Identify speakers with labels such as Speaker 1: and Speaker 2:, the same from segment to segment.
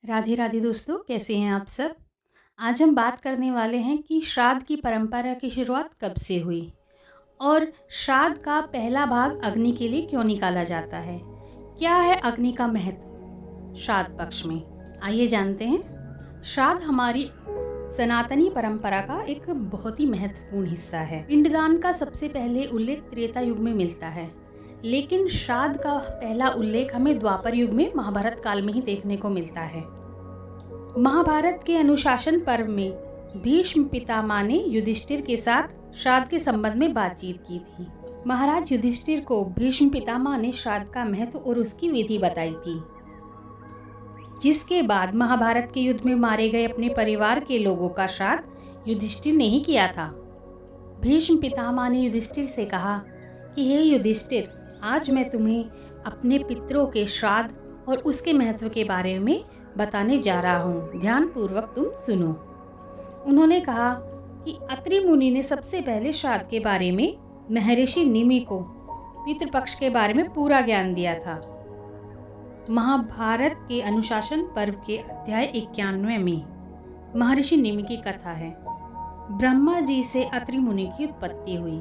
Speaker 1: राधे राधे दोस्तों, कैसे हैं आप सब। आज हम बात करने वाले हैं कि श्राद्ध की परंपरा की शुरुआत कब से हुई और श्राद्ध का पहला भाग अग्नि के लिए क्यों निकाला जाता है। क्या है अग्नि का महत्व श्राद्ध पक्ष में, आइए जानते हैं। श्राद्ध हमारी सनातनी परंपरा का एक बहुत ही महत्वपूर्ण हिस्सा है। पिंडदान का सबसे पहले उल्लेख त्रेता युग में मिलता है, लेकिन श्राद्ध का पहला उल्लेख हमें द्वापर युग में महाभारत काल में ही देखने को मिलता है। महाभारत के अनुशासन पर्व में भीष्म पितामह ने युधिष्ठिर के साथ श्राद्ध के संबंध में बातचीत की थी। महाराज युधिष्ठिर को भीष्म पितामह ने श्राद्ध का महत्व और उसकी विधि बताई थी, जिसके बाद महाभारत के युद्ध में मारे गए अपने परिवार के लोगों का श्राद्ध युधिष्ठिर ने ही किया था। भीष्म पितामह ने युधिष्ठिर से कहा कि हे युधिष्ठिर, आज मैं तुम्हें अपने पितरों के श्राद्ध और उसके महत्व के बारे में बताने जा रहा हूँ, ध्यान पूर्वक तुम सुनो। उन्होंने कहा कि अत्रि मुनि ने सबसे पहले श्राद्ध के बारे में महर्षि निमि को पितृपक्ष के बारे में पूरा ज्ञान दिया था। महाभारत के अनुशासन पर्व के अध्याय 91 में महर्षि निमि की कथा है। ब्रह्मा जी से अत्रि मुनि की उत्पत्ति हुई।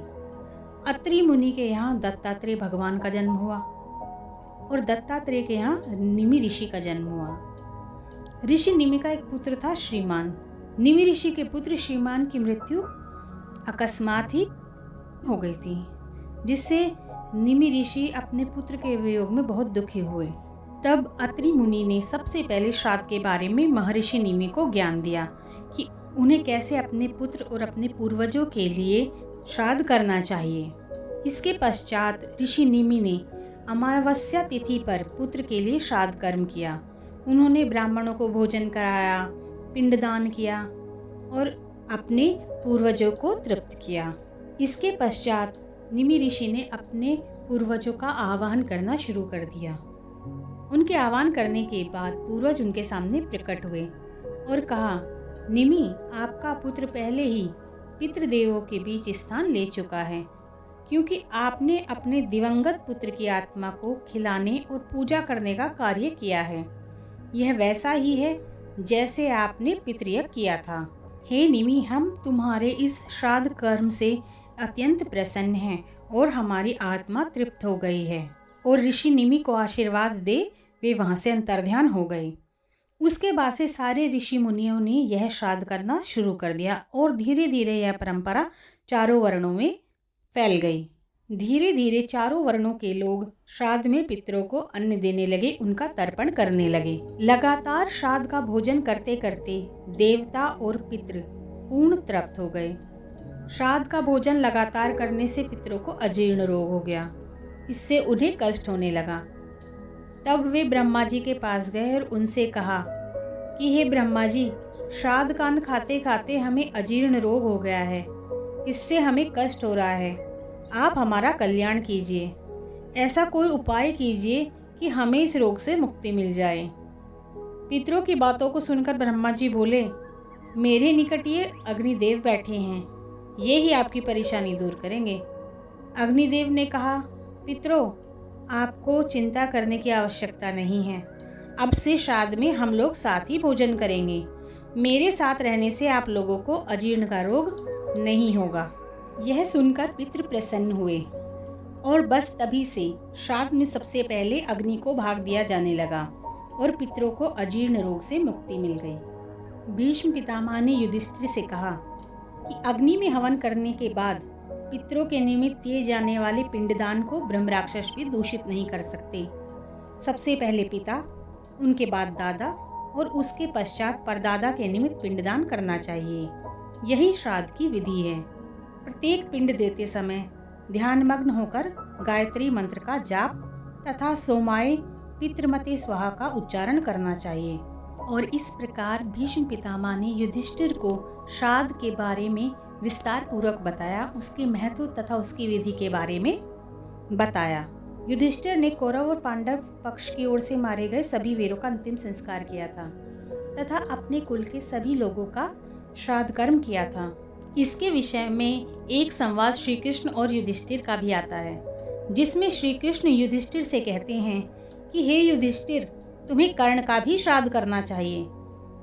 Speaker 1: अत्रि मुनि के यहाँ दत्तात्रेय भगवान का जन्म हुआ और दत्तात्रेय के यहाँ निमि ऋषि का जन्म हुआ। ऋषि निमि का एक पुत्र था श्रीमान। निमि ऋषि के पुत्र श्रीमान की मृत्यु अकस्मात ही हो गई थी, जिससे निमि ऋषि अपने पुत्र के वियोग में बहुत दुखी हुए। तब अत्रि मुनि ने सबसे पहले श्राद्ध के बारे में महर्षि निमि को ज्ञान दिया कि उन्हें कैसे अपने पुत्र और अपने पूर्वजों के लिए श्राद्ध करना चाहिए। इसके पश्चात ऋषि निमि ने अमावस्या तिथि पर पुत्र के लिए श्राद्ध कर्म किया। उन्होंने ब्राह्मणों को भोजन कराया, पिंडदान किया और अपने पूर्वजों को तृप्त किया। इसके पश्चात निमि ऋषि ने अपने पूर्वजों का आह्वान करना शुरू कर दिया। उनके आह्वान करने के बाद पूर्वज उनके सामने प्रकट हुए और कहा, निमि, आपका पुत्र पहले ही पितृदेवों के बीच स्थान ले चुका है, क्योंकि आपने अपने दिवंगत पुत्र की आत्मा को खिलाने और पूजा करने का कार्य किया है। यह वैसा ही है जैसे आपने पितृयज्ञ किया था। हे निमि, हम तुम्हारे इस श्राद्ध कर्म से अत्यंत प्रसन्न हैं और हमारी आत्मा तृप्त हो गई है। और ऋषि निमि को आशीर्वाद दे वे वहां से अंतर्ध्यान हो गए। उसके बाद से सारे ऋषि मुनियों ने यह श्राद्ध करना शुरू कर दिया और धीरे धीरे यह परंपरा चारों वर्णों में फैल गई। धीरे धीरे चारों वर्णों के लोग श्राद्ध में पितरों को अन्न देने लगे, उनका तर्पण करने लगे। लगातार श्राद्ध का भोजन करते करते देवता और पितृ पूर्ण तृप्त हो गए। श्राद्ध का भोजन लगातार करने से पितरों को अजीर्ण रोग हो गया। इससे उन्हें कष्ट होने लगा। तब वे ब्रह्मा जी के पास गए और उनसे कहा कि हे ब्रह्मा जी, श्राद्ध का अन्न खाते खाते हमें अजीर्ण रोग हो गया है, इससे हमें कष्ट हो रहा है, आप हमारा कल्याण कीजिए। ऐसा कोई उपाय कीजिए कि हमें इस रोग से मुक्ति मिल जाए। पितरों की बातों को सुनकर ब्रह्मा जी बोले, मेरे निकट ये अग्निदेव बैठे हैं, ये ही आपकी परेशानी दूर करेंगे। अग्निदेव ने कहा, पितरों, आपको चिंता करने की आवश्यकता नहीं है। अब से श्राद्ध में हम लोग साथ ही भोजन करेंगे। मेरे साथ रहने से आप लोगों को अजीर्ण का रोग नहीं होगा। यह सुनकर पितृ प्रसन्न हुए और बस तभी से श्राद्ध में सबसे पहले अग्नि को भाग दिया जाने लगा और पितरों को अजीर्ण रोग से मुक्ति मिल गई। भीष्म पितामह ने युधिष्ठिर से कहा कि अग्नि में हवन करने के बाद पितरों के निमित्त दिए जाने वाले पिंडदान को ब्रह्म राक्षस भी दूषित नहीं कर सकते। सबसे पहले पिता, उनके बाद दादा और उसके पश्चात परदादा के निमित्त पिंडदान करना चाहिए। यही श्राद्ध की विधि है। प्रत्येक पिंड देते समय ध्यानमग्न होकर गायत्री मंत्र का जाप तथा सोमाय पितृमते स्वाहा का उच्चारण करना चाहिए। और इस प्रकार भीष्म पितामह ने युधिष्ठिर को श्राद्ध के बारे में विस्तार पूर्वक बताया, उसके महत्व तथा उसकी विधि के बारे में बताया। युधिष्ठिर ने कौरव और पांडव पक्ष की ओर से मारे गए सभी वीरों का अंतिम संस्कार किया था तथा अपने कुल के सभी लोगों का श्राद्ध कर्म किया था। इसके विषय में एक संवाद श्री कृष्ण और युधिष्ठिर का भी आता है, जिसमें श्री कृष्ण युधिष्ठिर से कहते हैं कि हे युधिष्ठिर, तुम्हें कर्ण का भी श्राद्ध करना चाहिए।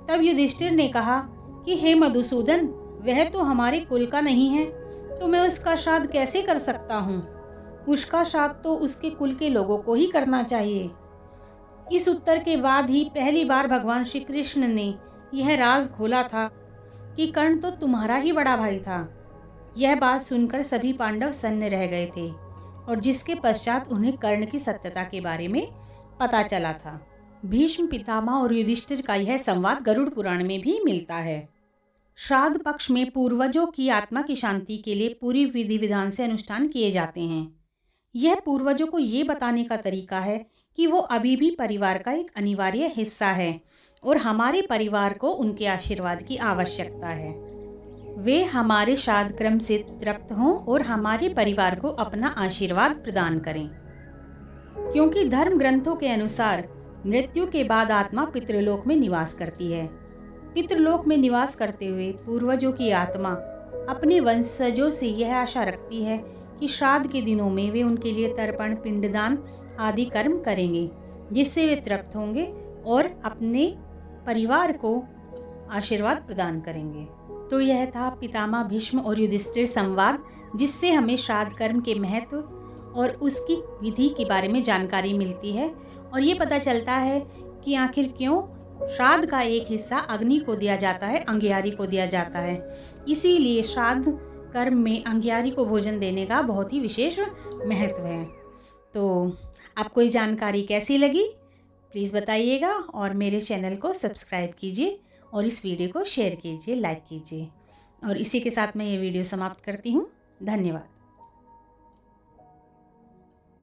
Speaker 1: तब युधिष्ठिर ने कहा कि हे मधुसूदन, वह तो हमारे कुल का नहीं है, तो मैं उसका श्राद्ध कैसे कर सकता हूँ? उसका श्राद्ध तो उसके कुल के लोगों को ही करना चाहिए। इस उत्तर के बाद ही पहली बार भगवान श्री कृष्ण ने यह राज खोला था कि कर्ण तो तुम्हारा ही बड़ा भाई था। यह बात सुनकर सभी पांडव सन्न रह गए थे और जिसके पश्चात उन्हें कर्ण की सत्यता के बारे में पता चला था। भीष्म पितामह और युधिष्ठिर का यह संवाद गरुड़ पुराण में भी मिलता है। श्राद्ध पक्ष में पूर्वजों की आत्मा की शांति के लिए पूरी विधि विधान से अनुष्ठान किए जाते हैं। यह पूर्वजों को ये बताने का तरीका है कि वो अभी भी परिवार का एक अनिवार्य हिस्सा है और हमारे परिवार को उनके आशीर्वाद की आवश्यकता है। वे हमारे श्राद्ध क्रम से तृप्त हों और हमारे परिवार को अपना आशीर्वाद प्रदान करें, क्योंकि धर्म ग्रंथों के अनुसार मृत्यु के बाद आत्मा पितृलोक में निवास करती है। पितृलोक में निवास करते हुए पूर्वजों की आत्मा अपने वंशजों से यह आशा रखती है कि श्राद्ध के दिनों में वे उनके लिए तर्पण, पिंडदान आदि कर्म करेंगे, जिससे वे तृप्त होंगे और अपने परिवार को आशीर्वाद प्रदान करेंगे। तो यह था पितामह भीष्म और युधिष्ठिर संवाद, जिससे हमें श्राद्ध कर्म के महत्व और उसकी विधि के बारे में जानकारी मिलती है और ये पता चलता है कि आखिर क्यों श्राद्ध का एक हिस्सा अग्नि को दिया जाता है, अंगियारी को दिया जाता है। इसीलिए श्राद्ध कर्म में अंगियारी को भोजन देने का बहुत ही विशेष महत्व है। तो आपको ये जानकारी कैसी लगी प्लीज़ बताइएगा और मेरे चैनल को सब्सक्राइब कीजिए और इस वीडियो को शेयर कीजिए, लाइक कीजिए। और इसी के साथ मैं ये वीडियो समाप्त करती हूँ। धन्यवाद।